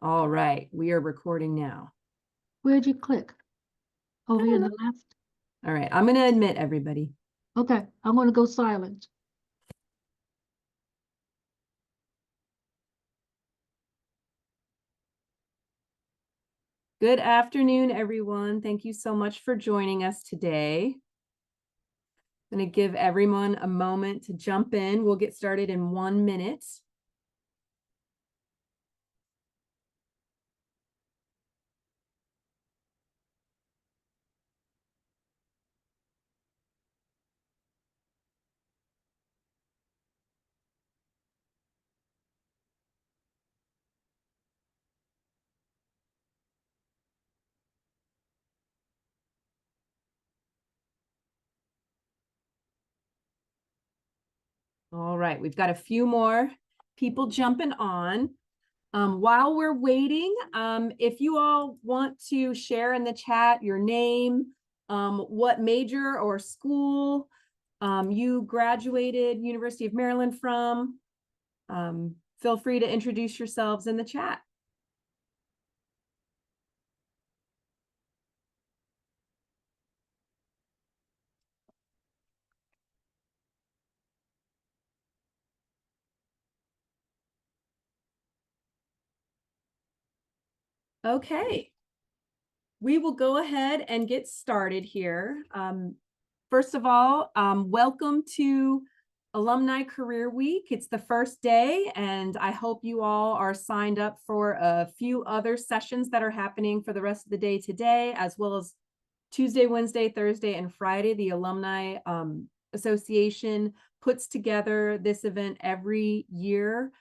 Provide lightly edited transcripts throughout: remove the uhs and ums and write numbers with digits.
All right, we are recording now. Where'd you click? I Over here don't on know. the left? All right, I'm going to admit everybody. Okay, I'm gonna go silent. Good afternoon, everyone. Thank you so much for joining us today. I'm going to give everyone a moment to jump in. We'll get started in 1 minute. All right, we've got a few more people jumping on. While we're waiting, if you all want to share in the chat your name, what major or school you graduated University of Maryland from, feel free to introduce yourselves in the chat. Okay, we will go ahead and get started here. First of all, welcome to Alumni Career Week. It's the first day, and I hope you all are signed up for a few other sessions that are happening for the rest of the day today, as well as Tuesday, Wednesday, Thursday, and Friday. The Alumni Association puts together this event every year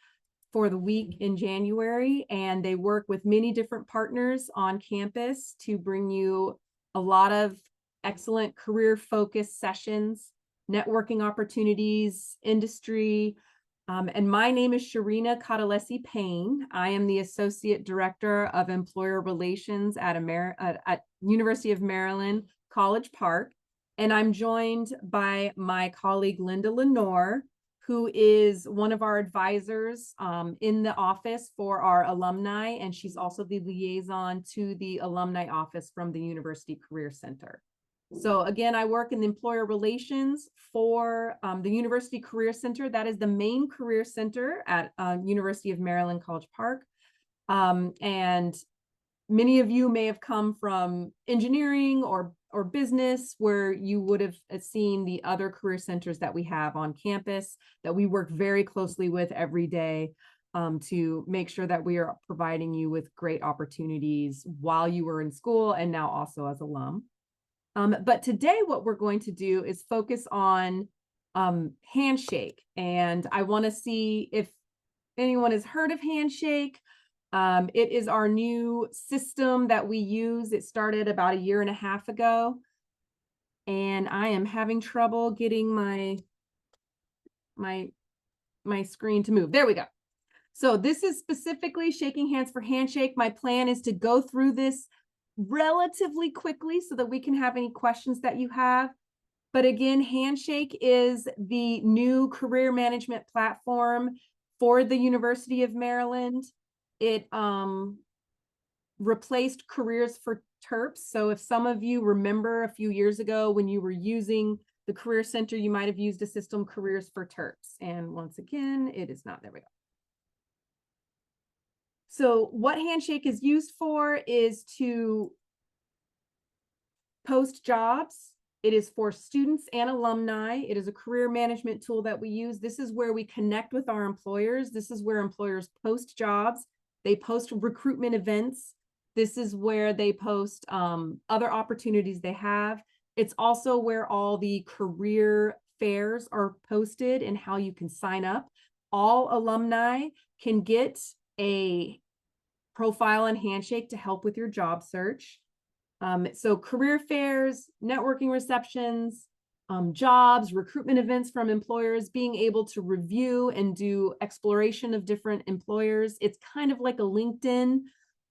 for the week in January, and they work with many different partners on campus to bring you a lot of excellent career focused sessions, networking opportunities, industry. And my name is Sharina Catalesi Payne. I am the Associate Director of Employer Relations at University of Maryland, College Park. And I'm joined by my colleague, Linda Lenore, who is one of our advisors in the office for our alumni, and she's also the liaison to the alumni office from the University Career Center. So again, I work in the employer relations for the University Career Center. That is the main career center at University of Maryland, College Park. And many of you may have come from engineering or business, where you would have seen the other career centers that we have on campus that we work very closely with every day to make sure that we are providing you with great opportunities while you were in school and now also as alum. But today what we're going to do is focus on Handshake. And I want to see if anyone has heard of Handshake. It is our new system that we use. It started about 1.5 years ago. And I am having trouble getting my screen to move. There we go. So this is specifically shaking hands for Handshake. My plan is to go through this relatively quickly so that we can have any questions that you have. But again, Handshake is the new career management platform for the University of Maryland. It replaced Careers for Terps. So if some of you remember a few years ago when you were using the Career Center, you might have used a system, Careers for Terps. And once again, it is not. There we go. So what Handshake is used for is to post jobs. It is for students and alumni. It is a career management tool that we use. This is where we connect with our employers. This is where employers post jobs. They post recruitment events. This is where they post other opportunities they have. It's also where all the career fairs are posted and how you can sign up. All alumni can get a profile on Handshake to help with your job search. So career fairs, networking receptions, jobs, recruitment events from employers, being able to review and do exploration of different employers. It's kind of like a LinkedIn,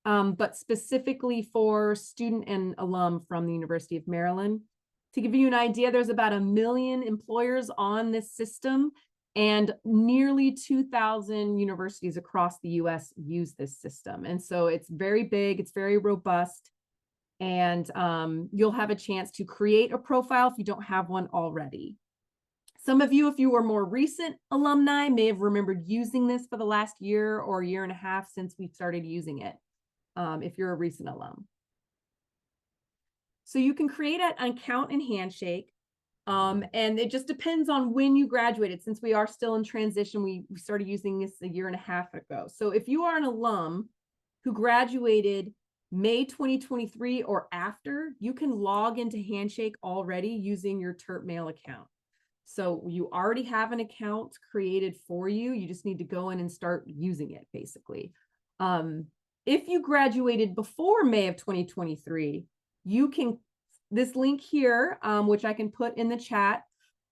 but specifically for student and alum from the University of Maryland. To give you an idea, there's about 1 million employers on this system, And nearly 2,000 universities across the US use this system. And so it's very big, it's very robust, and you'll have a chance to create a profile if you don't have one already. Some of you, if you were more recent alumni, may have remembered using this for the last year or year and a half since we started using it, if you're a recent alum. So you can create an account in Handshake. And it just depends on when you graduated. Since we are still in transition, we started using this a year and a half ago. So if you are an alum who graduated May 2023 or after, you can log into Handshake already using your TERP Mail account. So you already have an account created for you. You just need to go in and start using it, basically. If you graduated before May of 2023, you can, this link here, which I can put in the chat.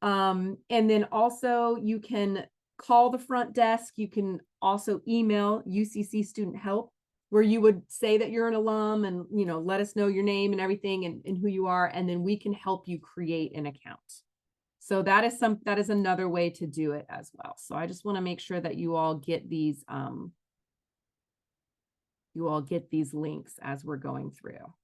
And then also you can call the front desk. You can also email UCC Student Help, where you would say that you're an alum and, you know, let us know your name and everything and who you are. And then we can help you create an account. So that is another way to do it as well. So I just want to make sure that you all get these links as we're going through.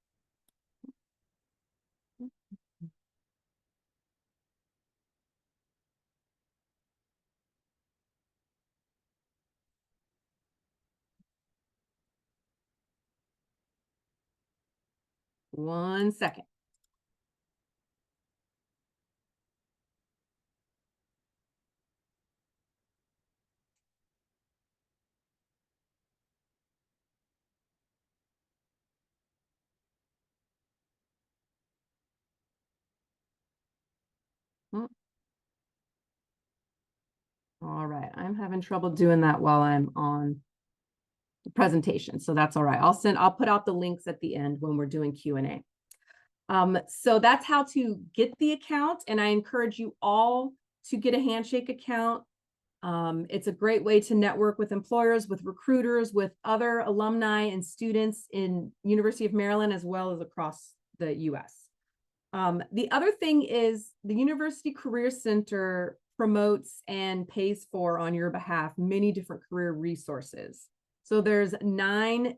One second. All right, I'm having trouble doing that while I'm on the presentation, so that's all right. I'll put out the links at the end when we're doing Q&A. So that's how to get the account, and I encourage you all to get a Handshake account. It's a great way to network with employers, with recruiters, with other alumni and students in University of Maryland, as well as across the US. The other thing is the University Career Center promotes and pays for on your behalf many different career resources. So there's 9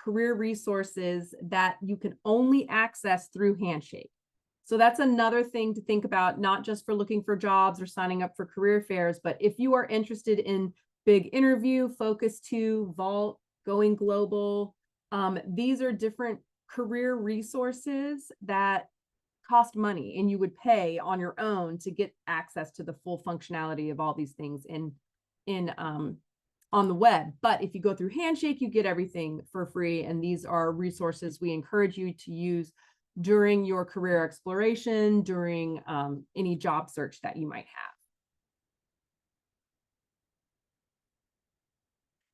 career resources that you can only access through Handshake. So that's another thing to think about, not just for looking for jobs or signing up for career fairs, but if you are interested in Big Interview, Focus 2, Vault, Going Global, these are different career resources that cost money and you would pay on your own to get access to the full functionality of all these things on the web. But if you go through Handshake, you get everything for free. And these are resources we encourage you to use during your career exploration, during any job search that you might have.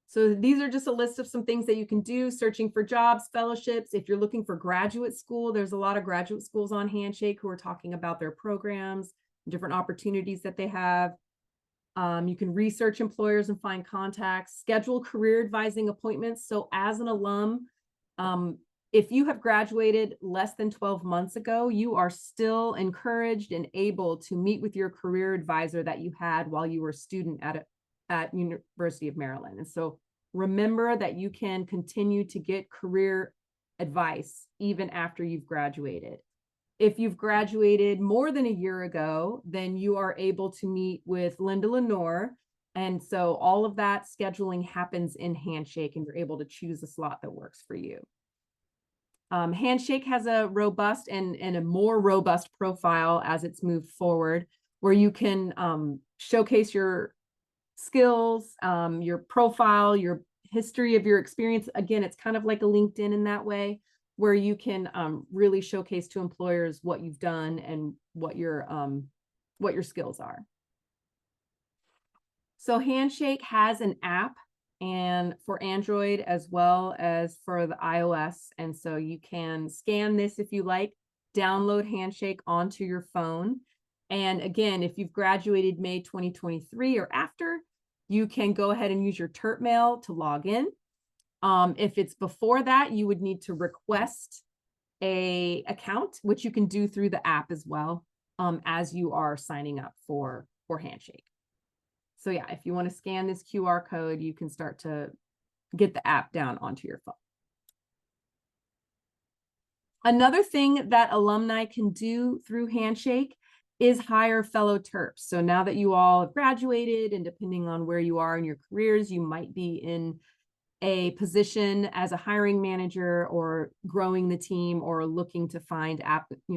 So these are just a list of some things that you can do, searching for jobs, fellowships. If you're looking for graduate school, there's a lot of graduate schools on Handshake who are talking about their programs, different opportunities that they have. You can research employers and find contacts, schedule career advising appointments. So as an alum, if you have graduated less than 12 months ago, you are still encouraged and able to meet with your career advisor that you had while you were a student at University of Maryland. And so remember that you can continue to get career advice even after you've graduated. If you've graduated more than a year ago, then you are able to meet with Linda Lenore. And so all of that scheduling happens in Handshake, and you're able to choose a slot that works for you. Handshake has a robust and a more robust profile as it's moved forward, where you can showcase your skills, your profile, your history of your experience. Again, it's kind of like a LinkedIn in that way, where you can really showcase to employers what you've done and what your skills are. So Handshake has an app, and for Android as well as for the iOS. And so you can scan this if you like, download Handshake onto your phone. And again, if you've graduated May 2023 or after, you can go ahead and use your TERP Mail to log in. If it's before that, you would need to request an account, which you can do through the app as well, as you are signing up for Handshake. So yeah, if you want to scan this QR code, you can start to get the app down onto your phone. Another thing that alumni can do through Handshake is hire fellow Terps. So now that you all have graduated, and depending on where you are in your careers, you might be in a position as a hiring manager or growing the team or looking to find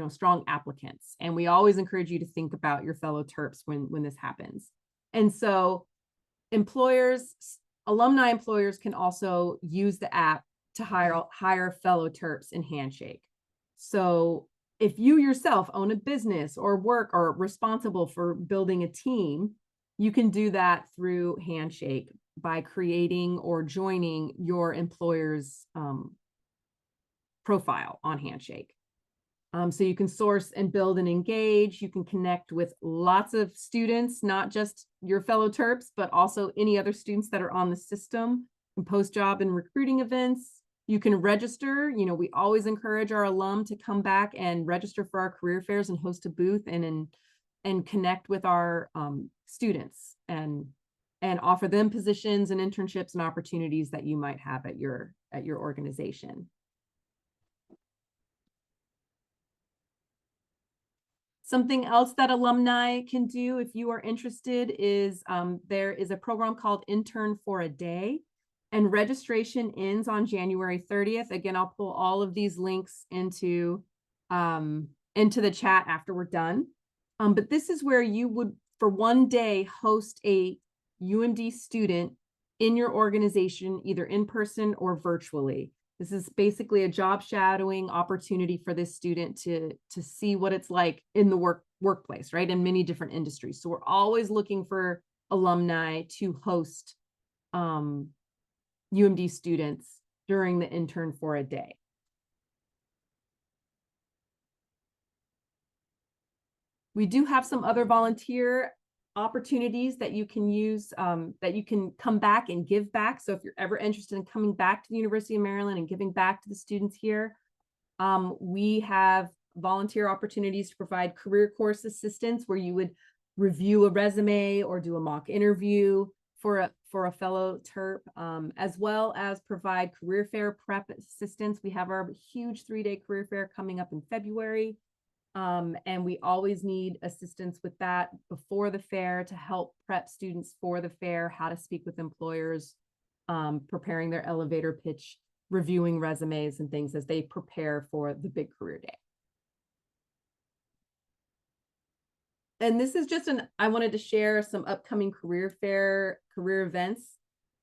strong applicants. And we always encourage you to think about your fellow Terps when this happens. And so alumni employers can also use the app to hire fellow Terps in Handshake. So if you yourself own a business or work or responsible for building a team, you can do that through Handshake by creating or joining your employer's profile on Handshake. So you can source and build and engage. You can connect with lots of students, not just your fellow Terps, but also any other students that are on the system, and post job and recruiting events. You can register. We always encourage our alum to come back and register for our career fairs and host a booth and connect with our students and offer them positions and internships and opportunities that you might have at your organization. Something else that alumni can do if you are interested is there is a program called Intern for a Day, and registration ends on January 30th. Again, I'll pull all of these links into the chat after we're done. But this is where you would, for one day, host a UMD student in your organization, either in person or virtually. This is basically a job shadowing opportunity for this student to see what it's like in the workplace, right? In many different industries. So we're always looking for alumni to host UMD students during the Intern for a Day. We do have some other volunteer opportunities that you can use, that you can come back and give back. So if you're ever interested in coming back to the University of Maryland and giving back to the students here, we have volunteer opportunities to provide career course assistance where you would review a resume or do a mock interview for a fellow Terp, as well as provide career fair prep assistance. We have our huge 3-day career fair coming up in February. And we always need assistance with that before the fair to help prep students for the fair, how to speak with employers, preparing their elevator pitch, reviewing resumes and things as they prepare for the big career day. And this is just I wanted to share some upcoming career events.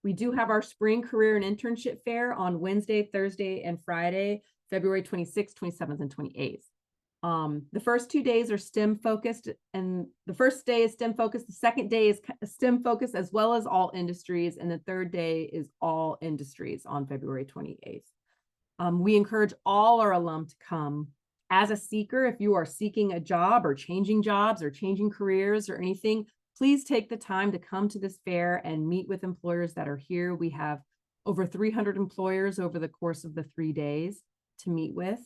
We do have our spring career and internship fair on Wednesday, Thursday, and Friday, February 26th, 27th, and 28th. The first 2 days are STEM focused, and the first day is STEM focused. The second day is STEM focused as well as all industries. And the third day is all industries on February 28th. We encourage all our alum to come. As a seeker, if you are seeking a job or changing jobs or changing careers or anything, please take the time to come to this fair and meet with employers that are here. We have over 300 employers over the course of the 3 days to meet with.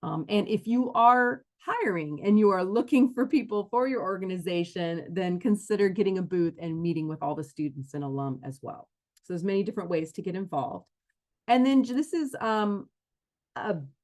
And if you are hiring and you are looking for people for your organization, then consider getting a booth and meeting with all the students and alum as well. So there's many different ways to get involved. And then this is a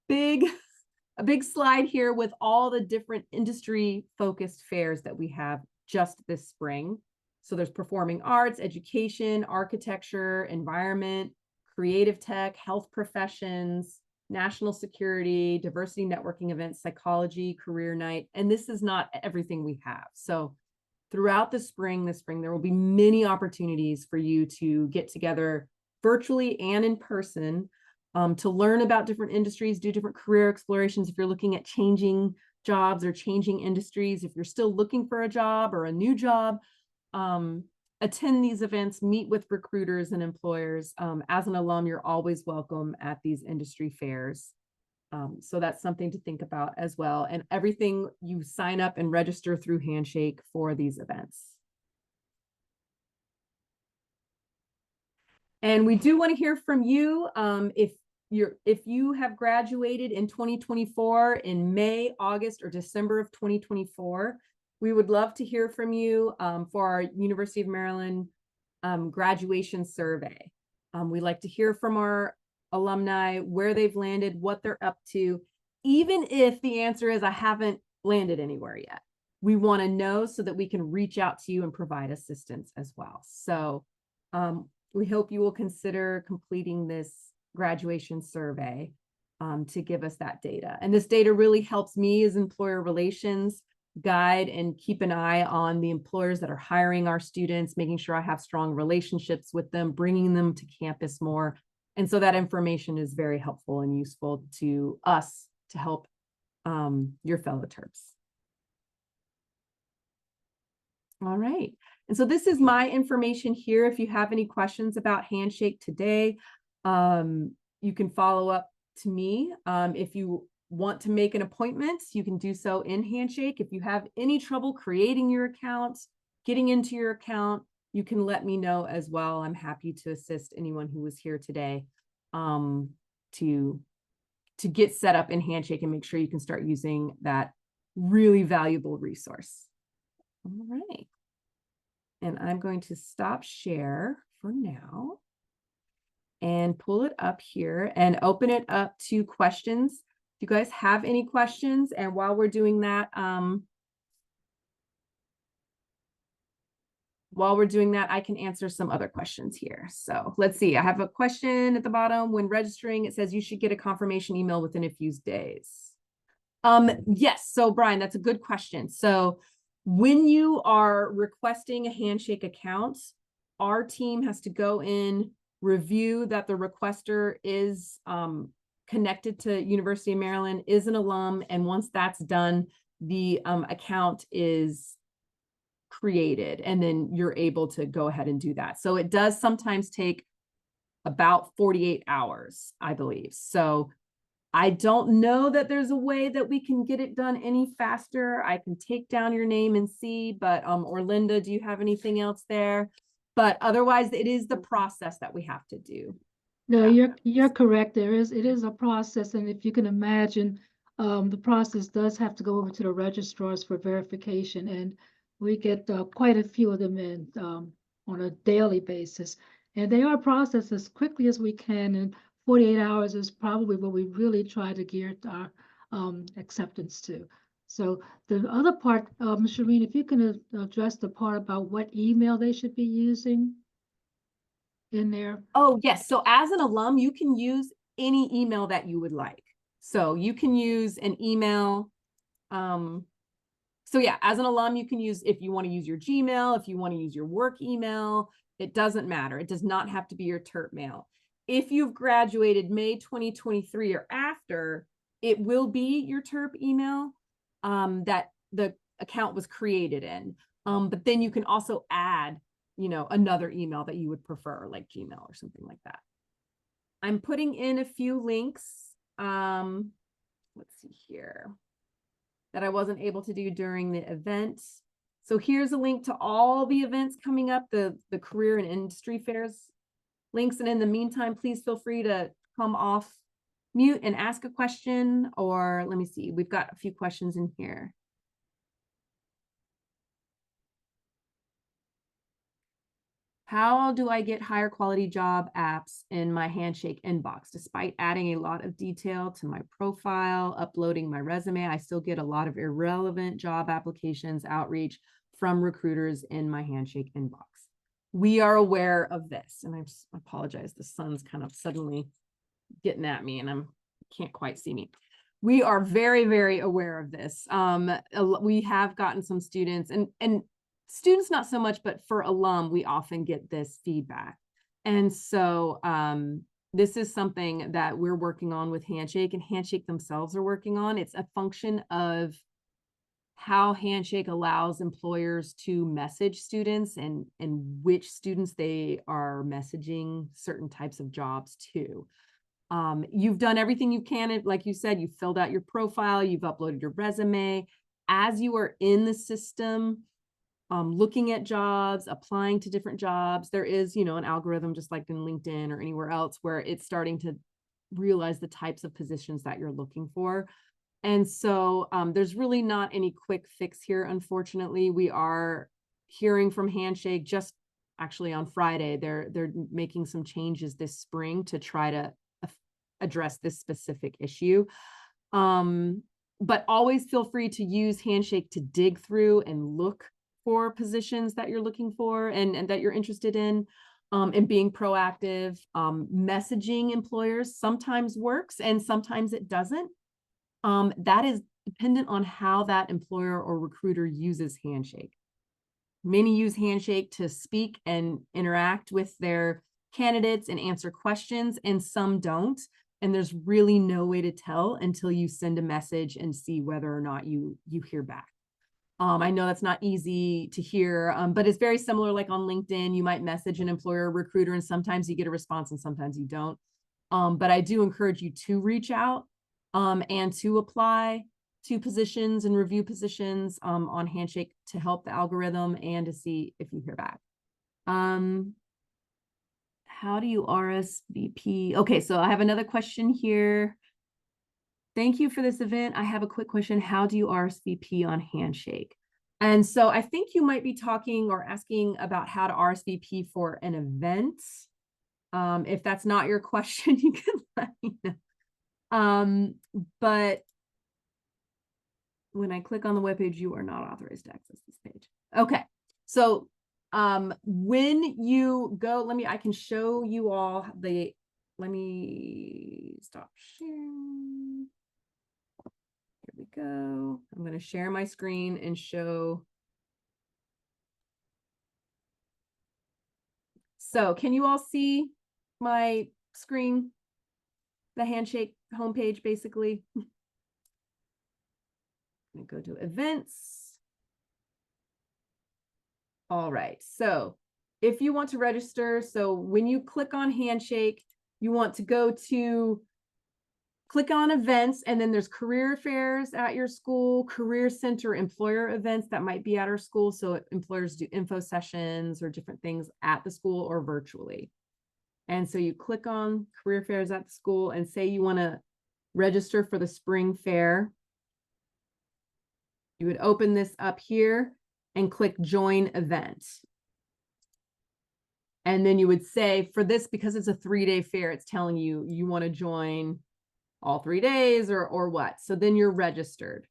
big slide here with all the different industry focused fairs that we have just this spring. So there's performing arts, education, architecture, environment, creative tech, health professions, national security, diversity networking events, psychology, career night. And this is not everything we have. So throughout the spring, there will be many opportunities for you to get together virtually and in person, to learn about different industries, do different career explorations. If you're looking at changing jobs or changing industries, if you're still looking for a job or a new job, attend these events, meet with recruiters and employers. As an alum, you're always welcome at these industry fairs. So that's something to think about as well. And everything, you sign up and register through Handshake for these events. And we do want to hear from you. If you have graduated in 2024 in May, August, or December of 2024, we would love to hear from you for our University of Maryland graduation survey. We like to hear from our alumni, where they've landed, what they're up to, even if the answer is I haven't landed anywhere yet. We want to know so that we can reach out to you and provide assistance as well. So we hope you will consider completing this graduation survey to give us that data. And this data really helps me as employer relations guide and keep an eye on the employers that are hiring our students, making sure I have strong relationships with them, bringing them to campus more. And so that information is very helpful and useful to us to help your fellow Terps. All right. And so this is my information here. If you have any questions about Handshake today, you can follow up to me. If you want to make an appointment, you can do so in Handshake. If you have any trouble creating your account, getting into your account, you can let me know as well. I'm happy to assist anyone who was here today to get set up in Handshake and make sure you can start using that really valuable resource. All right. And I'm going to stop share for now and pull it up here and open it up to questions. If you guys have any questions, and while we're doing that, I can answer some other questions here. So let's see. I have a question at the bottom. When registering, it says you should get a confirmation email within a few days. Yes. So Brian, that's a good question. So when you are requesting a Handshake account, our team has to go in, review that the requester is connected to University of Maryland, is an alum, and once that's done, the account is created, and then you're able to go ahead and do that. So it does sometimes take about 48 hours, I believe. So I don't know that there's a way that we can get it done any faster. I can take down your name and see, but Orlinda, do you have anything else there? But otherwise, it is the process that we have to do. No, you're correct. It is a process, and if you can imagine, the process does have to go over to the registrars for verification, and we get quite a few of them in on a daily basis, and they are processed as quickly as we can. And 48 hours is probably what we really try to gear our acceptance to. So the other part, Shireen, if you can address the part about what email they should be using in there. Oh, yes. So as an alum, you can use any email that you would like. So you can use an email. So yeah, as an alum, you can use, if you want to use your Gmail, if you want to use your work email, it doesn't matter. It does not have to be your Terp mail. If you've graduated May 2023 or after, it will be your Terp email that the account was created in. But then you can also add, another email that you would prefer, like Gmail or something like that. I'm putting in a few links. Let's see here, that I wasn't able to do during the event. So here's a link to all the events coming up, the career and industry fairs links. And in the meantime, please feel free to come off mute and ask a question, or let me see, we've got a few questions in here. How do I get higher quality job apps in my Handshake inbox? Despite adding a lot of detail to my profile, uploading my resume, I still get a lot of irrelevant job applications outreach from recruiters in my Handshake inbox. We are aware of this, and I apologize. The sun's kind of suddenly getting at me and can't quite see me. We are very, very aware of this. We have gotten some students, and students not so much, but for alum, we often get this feedback. And so this is something that we're working on with Handshake, and Handshake themselves are working on. It's a function of how Handshake allows employers to message students and which students they are messaging certain types of jobs to. You've done everything you can. Like you said, you've filled out your profile, you've uploaded your resume. As you are in the system, looking at jobs, applying to different jobs, there is, an algorithm just like in LinkedIn or anywhere else where it's starting to realize the types of positions that you're looking for. And so there's really not any quick fix here, unfortunately. We are hearing from Handshake just actually on Friday. They're making some changes this spring to try to address this specific issue. But always feel free to use Handshake to dig through and look for positions that you're looking for and that you're interested in. And being proactive, messaging employers sometimes works and sometimes it doesn't. That is dependent on how that employer or recruiter uses Handshake. Many use Handshake to speak and interact with their candidates and answer questions, and some don't. And there's really no way to tell until you send a message and see whether or not you hear back. I know that's not easy to hear, but it's very similar. Like on LinkedIn, you might message an employer or recruiter, and sometimes you get a response and sometimes you don't. But I do encourage you to reach out and to apply to positions and review positions on Handshake to help the algorithm and to see if you hear back. How do you RSVP? Okay, so I have another question here. Thank you for this event. I have a quick question. How do you RSVP on Handshake? And so I think you might be talking or asking about how to RSVP for an event. If that's not your question, you can let me know. But when I click on the webpage, you are not authorized to access this page. Okay, so when you go, I can show you all let me stop sharing. Here we go. I'm going to share my screen and show. So can you all see my screen? The Handshake homepage, basically. I'm going to go to events. All right. So if you want to register, so when you click on Handshake, you want to go to click on events, and then there's career fairs at your school, career center employer events that might be at our school. So employers do info sessions or different things at the school or virtually. And so you click on career fairs at the school and say you want to register for the spring fair. You would open this up here and click join event. And then you would say for this, because it's a 3-day fair, it's telling you you want to join all 3 days or what. So then you're registered.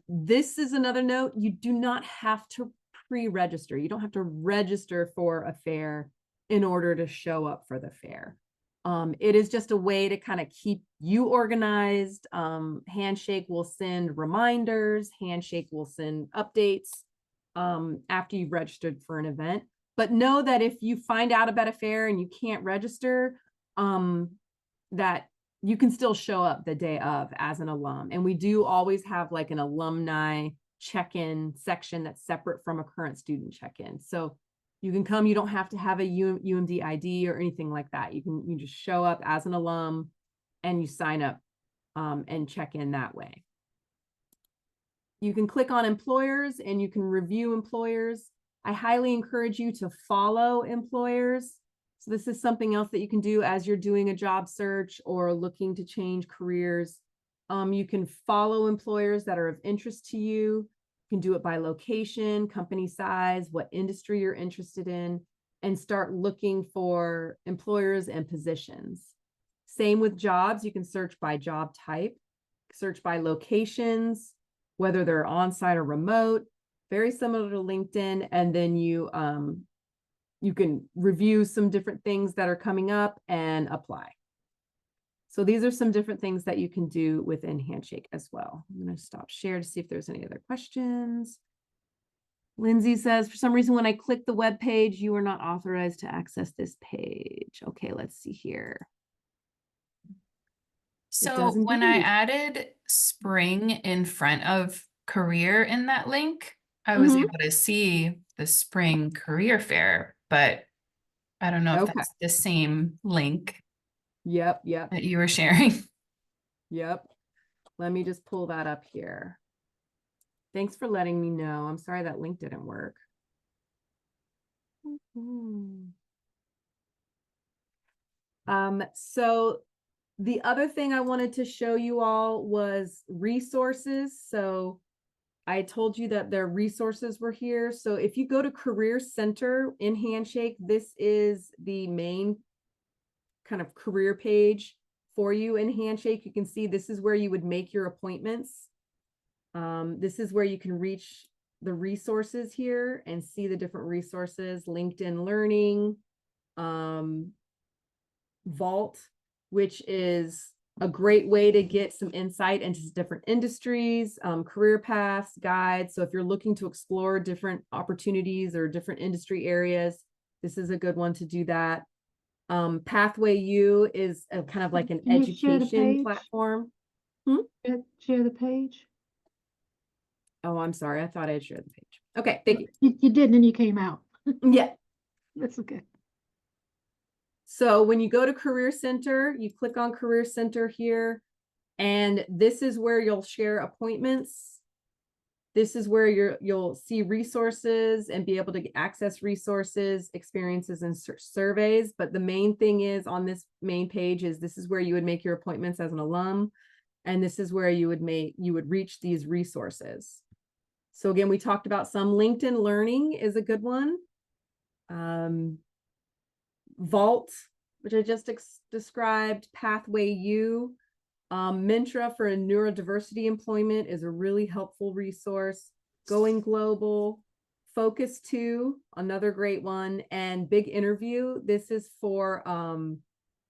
This is another note. You do not have to pre-register. You don't have to register for a fair in order to show up for the fair. It is just a way to kind of keep you organized. Handshake will send reminders. Handshake will send updates after you've registered for an event. But know that if you find out about a fair and you can't register, that you can still show up the day of as an alum. And we do always have like an alumni check-in section that's separate from a current student check-in. So you can come, you don't have to have a UMD ID or anything like that. You just show up as an alum and you sign up and check in that way. You can click on employers and you can review employers. I highly encourage you to follow employers. So this is something else that you can do as you're doing a job search or looking to change careers. You can follow employers that are of interest to you. You can do it by location, company size, what industry you're interested in, and start looking for employers and positions. Same with jobs. You can search by job type, search by locations, whether they're on-site or remote, very similar to LinkedIn. And then you can review some different things that are coming up and apply. So these are some different things that you can do within Handshake as well. I'm going to stop share to see if there's any other questions. Lindsay says, for some reason, when I click the web page, you are not authorized to access this page. Okay, let's see here. So when I added spring in front of career in that link, I was able to see the spring career fair, but I don't know if that's the same link. Yep. That you were sharing. Yep. Let me just pull that up here. Thanks for letting me know. I'm sorry that link didn't work. So The other thing I wanted to show you all was resources. So I told you that their resources were here. So if you go to Career Center in Handshake, this is the main kind of career page for you in Handshake. You can see this is where you would make your appointments. This is where you can reach the resources here and see the different resources, LinkedIn Learning, Vault, which is a great way to get some insight into different industries, career paths, guides. So if you're looking to explore different opportunities or different industry areas, this is a good one to do that. Pathway U is a kind of like an Can you share the education page? platform. Share the page. Oh, I'm sorry. I thought I had shared the page. Okay, thank you. You did, and then you came out. Yeah. That's okay. So when you go to Career Center, you click on Career Center here, and this is where you'll share appointments. This is where you'll see resources and be able to access resources, experiences, and surveys. But the main thing is on this main page is this is where you would make your appointments as an alum, and this is where you would reach these resources. So again, we talked about some. LinkedIn Learning is a good one. Vault, which I just described, Pathway U. Mentra for neurodiversity employment is a really helpful resource. Going Global, Focus 2, another great one, and Big Interview. This is for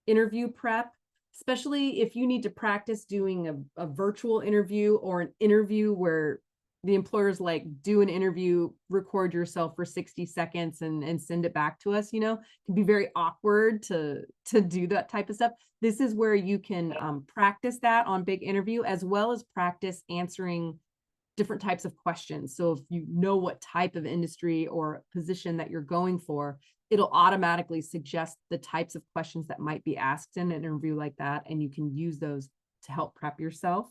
interview prep, especially if you need to practice doing a virtual interview or an interview where the employer's like, do an interview, record yourself for 60 seconds and send it back to us. You know, it can be very awkward to do that type of stuff. This is where you can practice that on Big Interview, as well as practice answering different types of questions. So if you know what type of industry or position that you're going for, it'll automatically suggest the types of questions that might be asked in an interview like that. And you can use those to help prep yourself.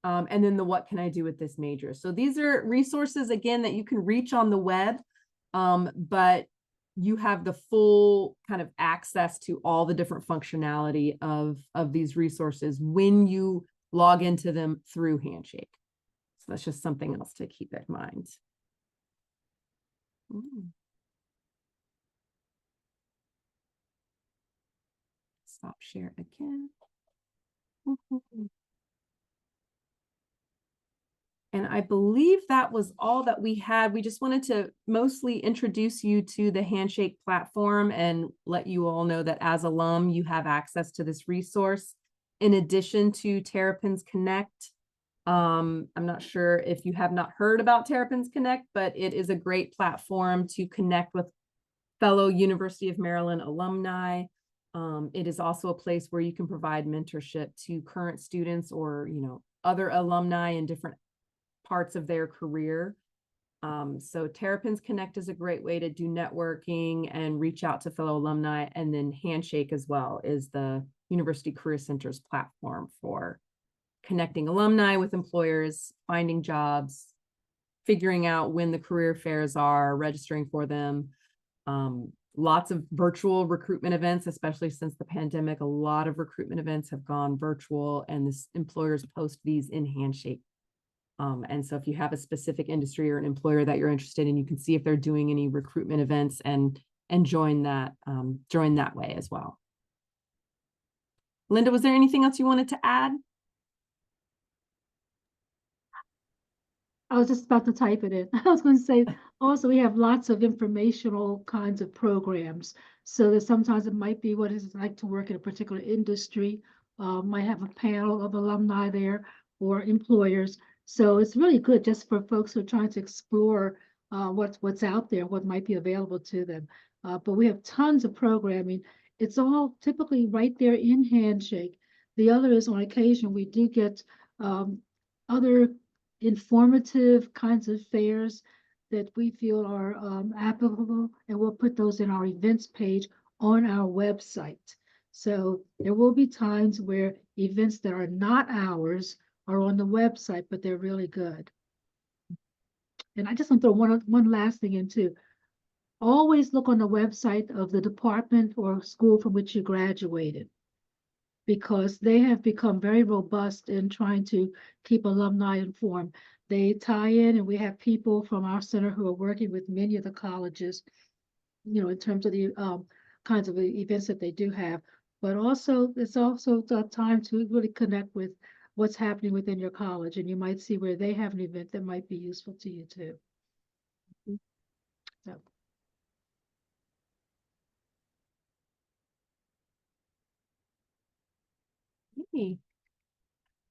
And then the what can I do with this major? So these are resources, again, that you can reach on the web, but you have the full kind of access to all the different functionality of these resources when you log into them through Handshake. So that's just something else to keep in mind. Stop share again. And I believe that was all that we had. We just wanted to mostly introduce you to the Handshake platform and let you all know that as alum, you have access to this resource. In addition to Terrapins Connect, I'm not sure if you have not heard about Terrapins Connect, but it is a great platform to connect with fellow University of Maryland alumni. It is also a place where you can provide mentorship to current students or, you know, other alumni in different parts of their career. So Terrapins Connect is a great way to do networking and reach out to fellow alumni. And then Handshake as well is the University Career Center's platform for connecting alumni with employers, finding jobs, figuring out when the career fairs are, registering for them. Lots of virtual recruitment events, especially since the pandemic. A lot of recruitment events have gone virtual, and this employers post these in Handshake. And so if you have a specific industry or an employer that you're interested in, you can see if they're doing any recruitment events and join that way as well. Linda, was there anything else you wanted to add? I was just about to type it in. I was going to say, also, we have lots of informational kinds of programs. So that sometimes it might be what it's like to work in a particular industry, might have a panel of alumni there or employers. So it's really good just for folks who are trying to explore what's out there, what might be available to them. But we have tons of programming. It's all typically right there in Handshake. The other is on occasion we do get other informative kinds of fairs that we feel are applicable, and we'll put those in our events page on our website. So there will be times where events that are not ours are on the website, but they're really good. And I just want to throw one last thing in too. Always look on the website of the department or school from which you graduated. because they have become very robust in trying to keep alumni informed. They tie in, and we have people from our center who are working with many of the colleges, in terms of the kinds of events that they do have. But also, it's also the time to really connect with what's happening within your college, and you might see where they have an event that might be useful to you too. So. Okay.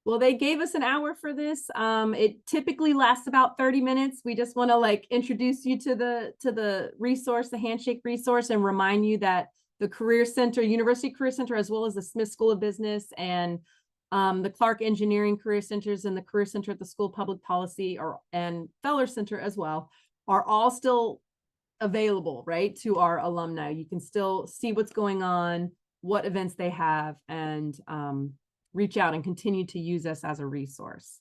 Well, they gave us an hour for this. It typically lasts about 30 minutes. We just want to like introduce you to the resource, the Handshake resource, and remind you that the Career Center, University Career Center, as well as the Smith School of Business and the Clark Engineering Career Centers and the Career Center at the School of Public Policy and Feller Center as well, are all still available, right, to our alumni. You can still see what's going on, what events they have, and reach out and continue to use us as a resource.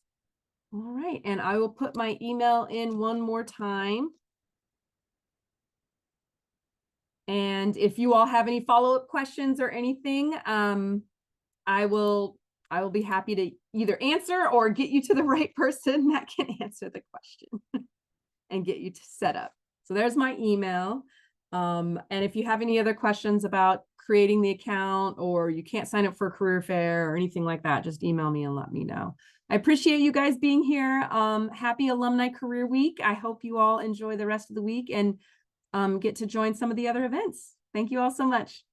All right, and I will put my email in one more time. And if you all have any follow-up questions or anything, I will be happy to either answer or get you to the right person that can answer the question and get you to set up. So there's my email. And if you have any other questions about creating the account, or you can't sign up for a career fair or anything like that, just email me and let me know. I appreciate you guys being here. Happy Alumni Career Week. I hope you all enjoy the rest of the week and get to join some of the other events. Thank you all so much.